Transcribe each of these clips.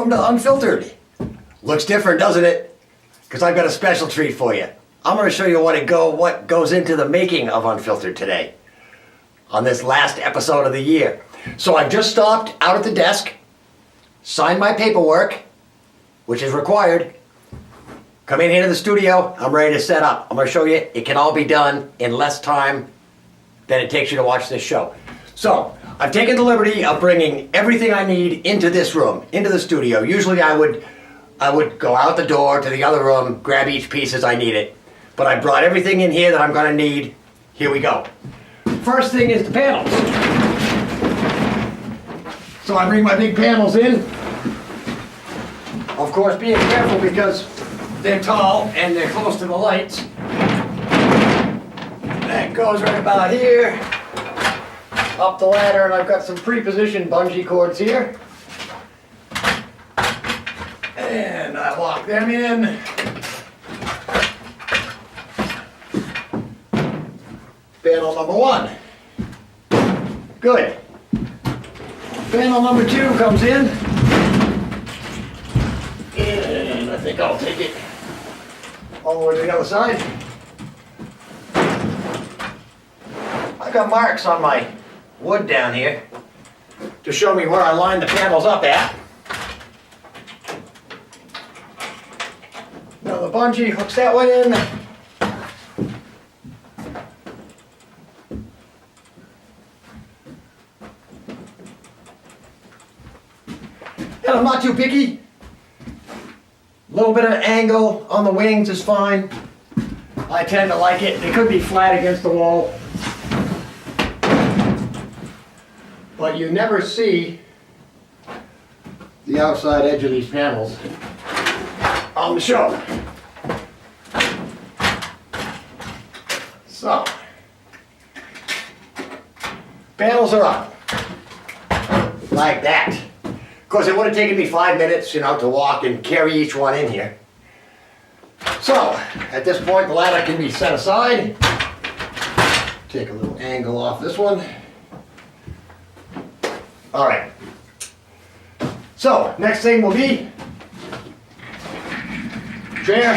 Welcome to Unfiltered. Looks different, doesn't it? Because I've got a special treat for you. I'm going to show you what goes into the making of Unfiltered today on this last episode of the year. So I've just stopped out at the desk, signed my paperwork, which is required. Come in here to the studio, I'm ready to set up. I'm going to show you it can all be done in less time than it takes you to watch this show. So, I've taken the liberty of bringing everything I need into this room, into the studio. Usually I would go out the door to the other room, grab each piece as I need it. But I brought everything in here that I'm going to need. Here we go. First thing is the panels. So I bring my big panels in. Of course, being careful because they're tall and they're close to the lights. That goes right about here. Up the ladder, and I've got some pre-positioned bungee cords here. And I lock them in. Panel number one. Good. Panel number two comes in. And I think I'll take it all the way to the other side. I've got marks on my wood down here to show me where I line the panels up at. Now the bungee hooks that way in. And I'm not too picky. A little bit of angle on the wings is fine. I tend to like it. They could be flat against the wall. But you never see the outside edge of these panels on the show. So, panels are up, like that. Of course, it would have taken me 5 minutes, to walk and carry each one in here. So, at this point, the ladder can be set aside. Take a little angle off this one. All right. So, next thing will be chair.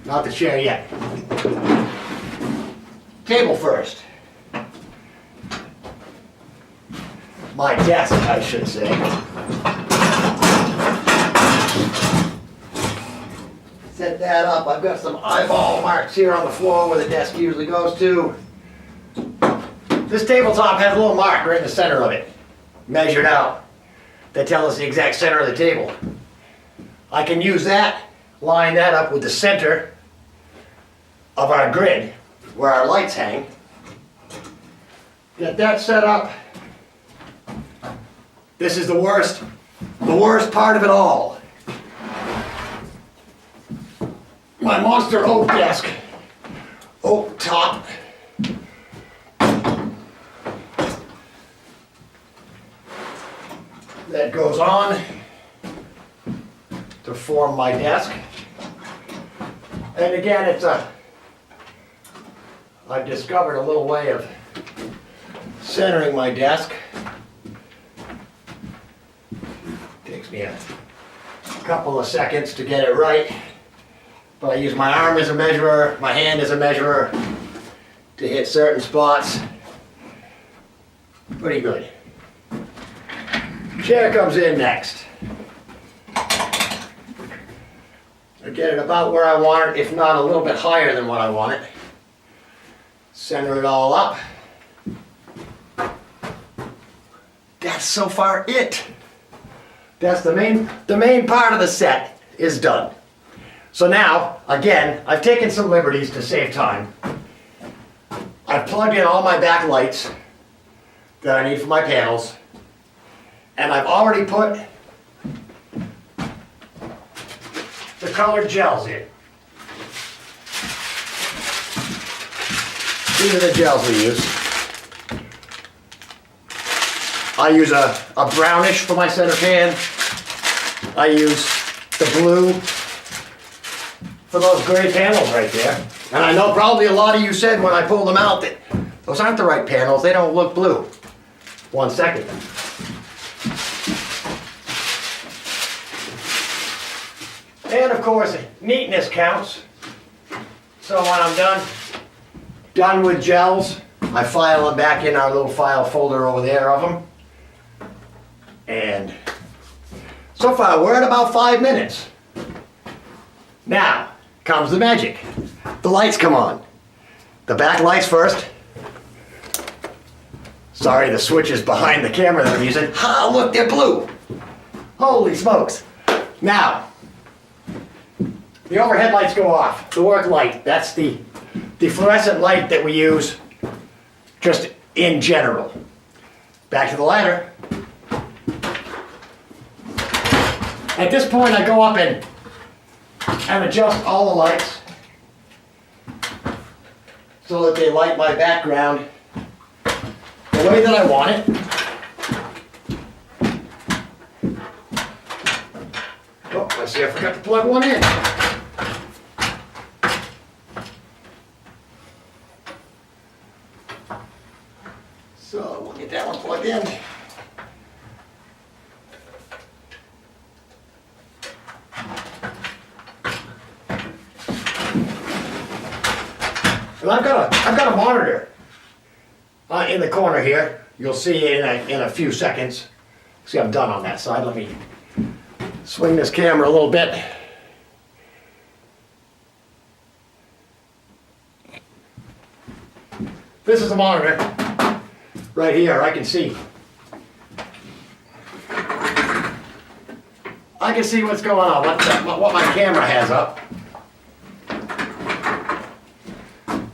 Not the chair yet. Table first. My desk, I should say. Set that up. I've got some eyeball marks here on the floor where the desk usually goes to. This tabletop has a little mark right in the center of it, measured out, that tells us the exact center of the table. I can use that, line that up with the center of our grid, where our lights hang. Get that set up. This is the worst part of it all. My monster oak desk, oak top. That goes on to form my desk. And again, I've discovered a little way of centering my desk. Takes me a couple of seconds to get it right, but I use my arm as a measurer, my hand as a measurer to hit certain spots. Pretty good. Chair comes in next. I get it about where I want it, if not a little bit higher than what I want it. Center it all up. That's so far it. That's the main part of the set is done. So now, again, I've taken some liberties to save time. I've plugged in all my back lights that I need for my panels. And I've already put the colored gels in. These are the gels we use. I use a brownish for my center pan. I use the blue for those gray panels right there. And I know probably a lot of you said when I pulled them out that those aren't the right panels, they don't look blue. 1 second. And of course, neatness counts. So when I'm done with gels, I file them back in our little file folder over there of them. And so far, we're at about 5 minutes. Now comes the magic. The lights come on. The back lights first. Sorry, the switch is behind the camera that I'm using. Ha, look, they're blue. Holy smokes. Now, the overhead lights go off. The work light, that's the fluorescent light that we use just in general. Back to the ladder. At this point, I go up and adjust all the lights so that they light my background the way that I want it. Oh, I see I forgot to plug one in. So we'll get that one plugged in. And I've got a monitor in the corner here. You'll see it in a few seconds. See, I'm done on that side. Let me swing this camera a little bit. This is the monitor right here. I can see what's going on, what my camera has up.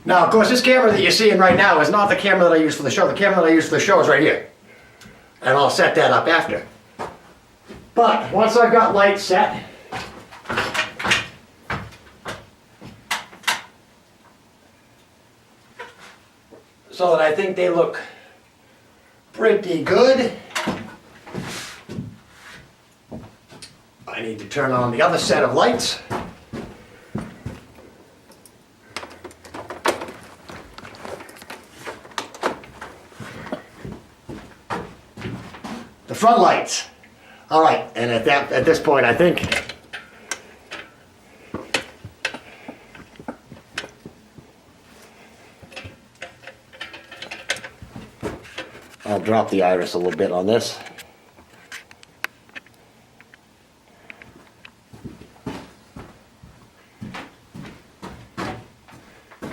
Now, of course, this camera that you're seeing right now is not the camera that I use for the show. The camera that I use for the show is right here. And I'll set that up after. But once I've got lights set, so that I think they look pretty good, I need to turn on the other set of lights. The front lights. All right, and at this point, I think I'll drop the iris a little bit on this.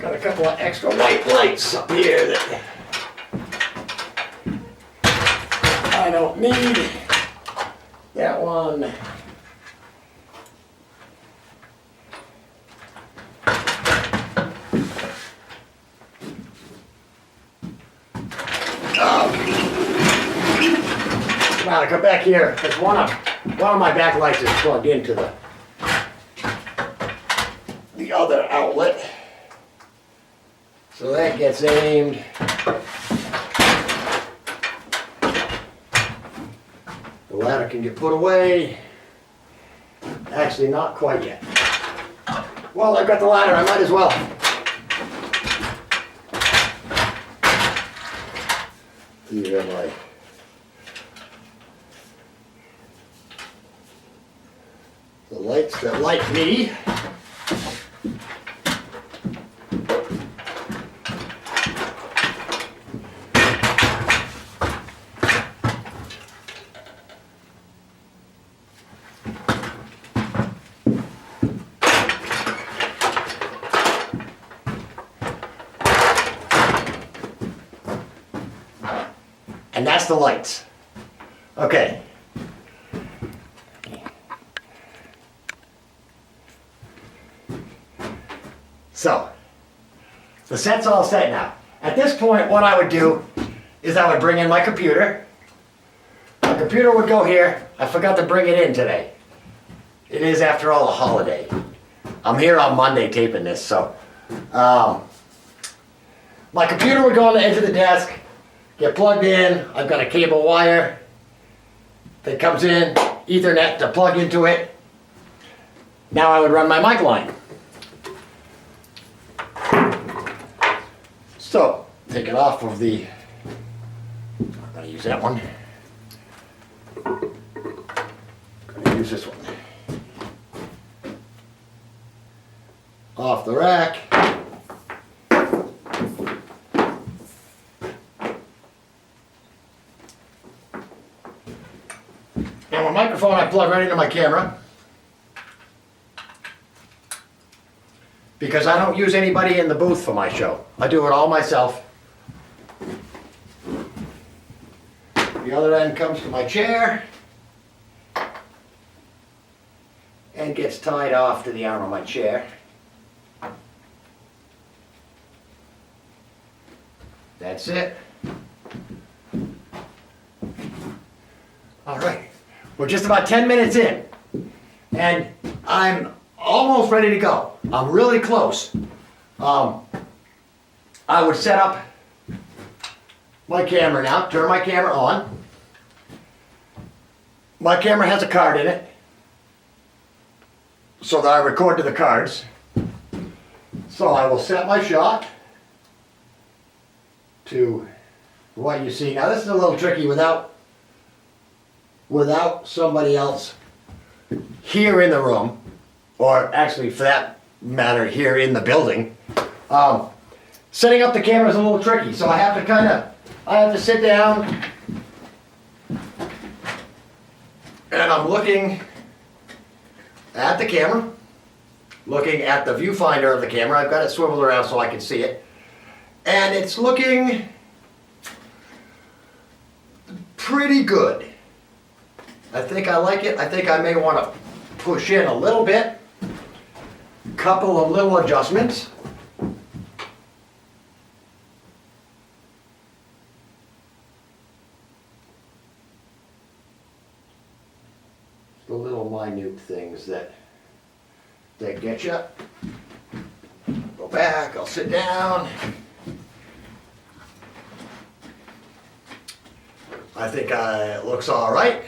Got a couple of extra white lights up here that I don't need. That one. Now to come back here, because one of my backlights is plugged into the other outlet. So that gets aimed. The ladder can get put away. Actually, not quite yet. Well, I've got the ladder, I might as well. These are my the lights that light me. And that's the lights. Okay. So, the set's all set now. At this point, what I would do is I would bring in my computer. My computer would go here. I forgot to bring it in today. It is, after all, a holiday. I'm here on Monday taping this, so. My computer would go on the edge of the desk, get plugged in. I've got a cable wire that comes in, Ethernet to plug into it. Now I would run my mic line. So, take it off of the, I'm going to use that one. I'm going to use this one. the rack. Now my microphone I plug right into my camera because I don't use anybody in the booth for my show. I do it all myself. The other end comes to my chair and gets tied off to the arm of my chair. That's it. All right, we're just about 10 minutes in, and I'm almost ready to go. I'm really close. I would set up my camera now, turn my camera on. My camera has a card in it, so that I record to the cards. So I will set my shot to what you see. Now this is a little tricky without somebody else here in the room, or actually for that matter here in the building. Setting up the camera is a little tricky, so I have to sit down and I'm looking at the camera, looking at the viewfinder of the camera. I've got it swiveled around so I can see it, and it's looking pretty good. I think I like it. I think I may want to push in a little bit. Couple of little adjustments. The little minute things that get you. Go back, I'll sit down. I think it looks all right.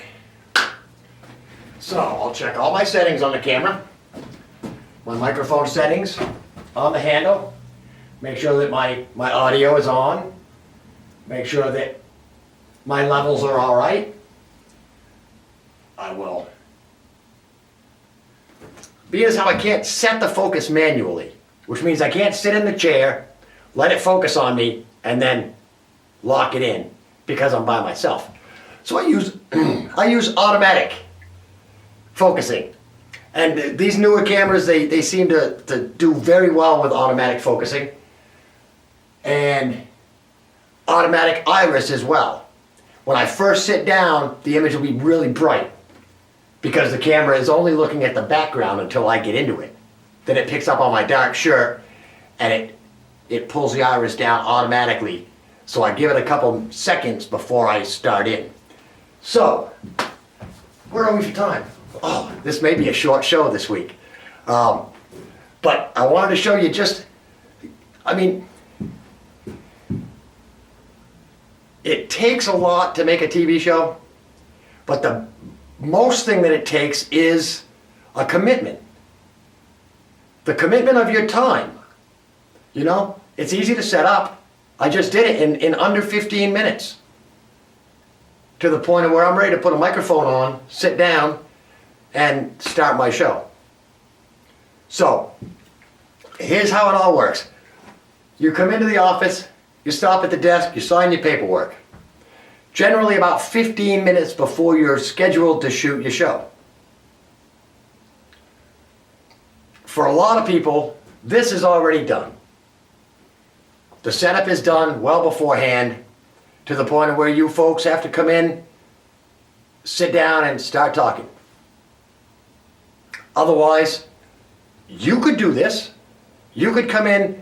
So I'll check all my settings on the camera. My microphone settings on the handle. Make sure that my audio is on. Make sure that my levels are all right. I will. Being as how I can't set the focus manually, which means I can't sit in the chair, let it focus on me, and then lock it in because I'm by myself. So I use automatic focusing. And these newer cameras, they seem to do very well with automatic focusing. And automatic iris as well. When I first sit down, the image will be really bright because the camera is only looking at the background until I get into it. Then it picks up on my dark shirt and it pulls the iris down automatically. So I give it a couple seconds before I start in. So, where are we for time? Oh, this may be a short show this week. But I wanted to show you it takes a lot to make a TV show, but the most thing that it takes is a commitment. The commitment of your time. You know, it's easy to set up. I just did it in under 15 minutes. To the point of where I'm ready to put a microphone on, sit down, and start my show. So, here's how it all works. You come into the office, you stop at the desk, you sign your paperwork. Generally about 15 minutes before you're scheduled to shoot your show. For a lot of people, this is already done. The setup is done well beforehand, to the point of where you folks have to come in, sit down, and start talking. Otherwise, you could do this. You could come in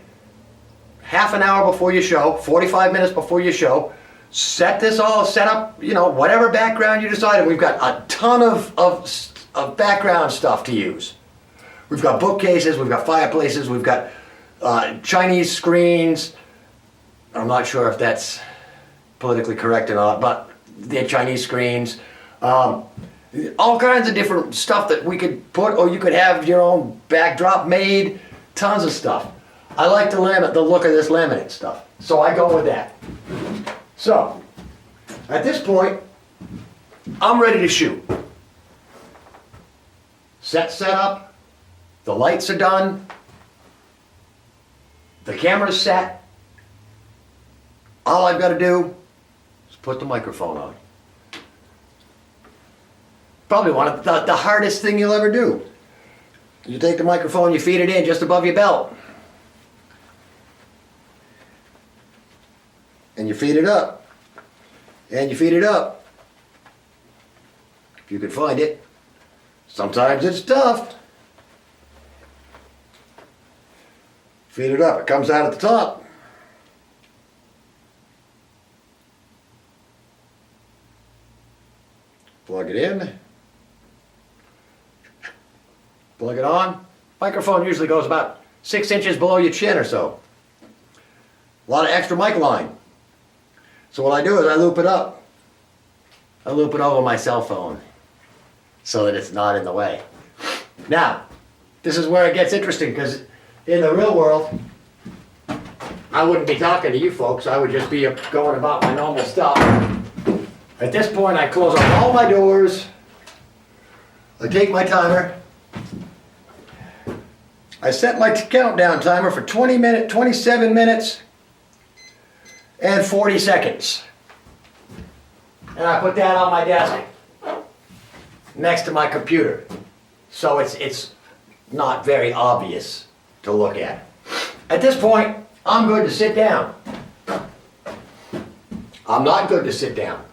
half an hour before your show, 45 minutes before your show, set up, whatever background you decide. And we've got a ton of background stuff to use. We've got bookcases, we've got fireplaces, we've got Chinese screens. I'm not sure if that's politically correct or not, but they're Chinese screens. All kinds of different stuff that we could put, or you could have your own backdrop made, tons of stuff. I like the look of this laminate stuff, so I go with that. So, at this point, I'm ready to shoot. Set up, the lights are done, The camera's set. All I've got to do is put the microphone on. Probably one of the hardest thing you'll ever do. You take the microphone, you feed it in just above your belt. And you feed it up. And you feed it up. If you can find it. Sometimes it's tough. Feed it up. It comes out at the top. Plug it in. Plug it on. Microphone usually goes about 6 inches below your chin or so. A lot of extra mic line. So what I do is I loop it up. I loop it over my cell phone so that it's not in the way. Now, this is where it gets interesting, because in the real world, I wouldn't be talking to you folks. I would just be going about my normal stuff. At this point, I close up all my doors. I take my timer. I set my countdown timer for 27 minutes and 40 seconds. And I put that on my desk next to my computer. So it's not very obvious to look at. At this point, I'm good to sit down. I'm not good to sit down.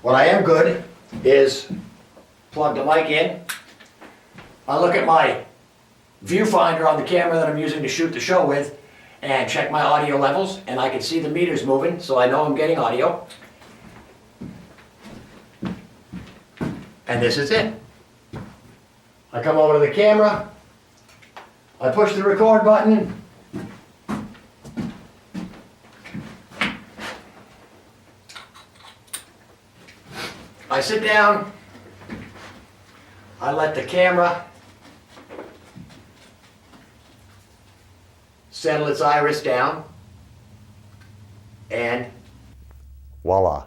What I am good is plug the mic in. I look at my viewfinder on the camera that I'm using to shoot the show with and check my audio levels, and I can see the meters moving, so I know I'm getting audio. And this is it. I come over to the camera, I push the record button, I sit down, I let the camera settle its iris down, and voila.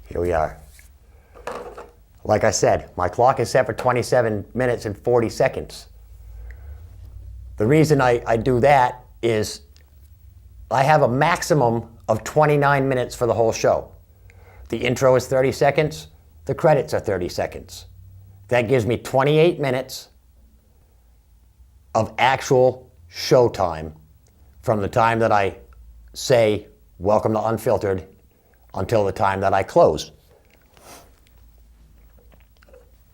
Here we are. Like I said, my clock is set for 27 minutes and 40 seconds. The reason I do that is I have a maximum of 29 minutes for the whole show. The intro is 30 seconds, the credits are 30 seconds. That gives me 28 minutes of actual show time from the time that I say, welcome to Unfiltered, until the time that I close.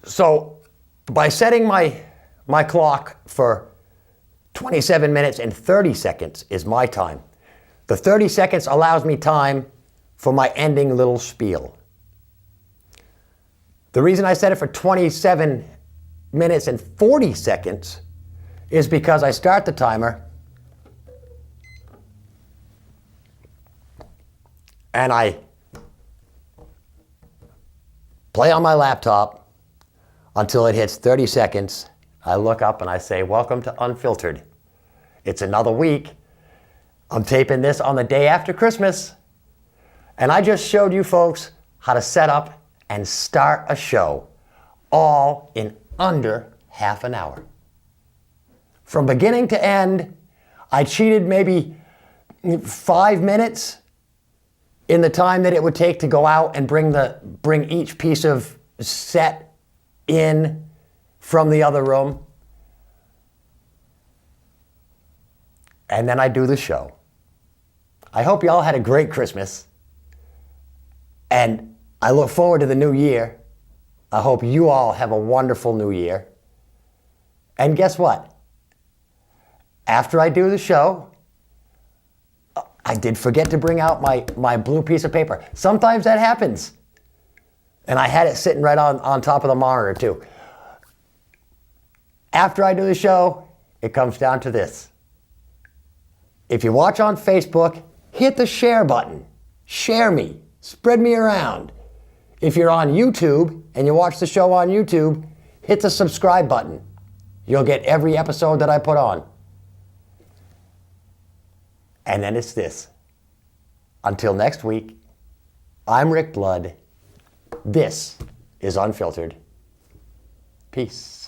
So by setting my clock for 27 minutes and 30 seconds is my time. The 30 seconds allows me time for my ending little spiel. The reason I set it for 27 minutes and 40 seconds is because I start the timer and I play on my laptop until it hits 30 seconds. I look up and I say, welcome to Unfiltered. It's another week. I'm taping this on the day after Christmas. And I just showed you folks how to set up and start a show, all in under half an hour. From beginning to end, I cheated maybe 5 minutes in the time that it would take to go out and bring each piece of set in from the other room. And then I do the show. I hope you all had a great Christmas. And I look forward to the new year. I hope you all have a wonderful new year. And guess what? After I do the show, I did forget to bring out my blue piece of paper. Sometimes that happens. And I had it sitting right on top of the monitor too. After I do the show, it comes down to this. If you watch on Facebook, hit the share button. Share me. Spread me around. If you're on YouTube and you watch the show on YouTube, hit the subscribe button. You'll get every episode that I put on. And then it's this. Until next week, I'm Rick Blood. This is Unfiltered. Peace.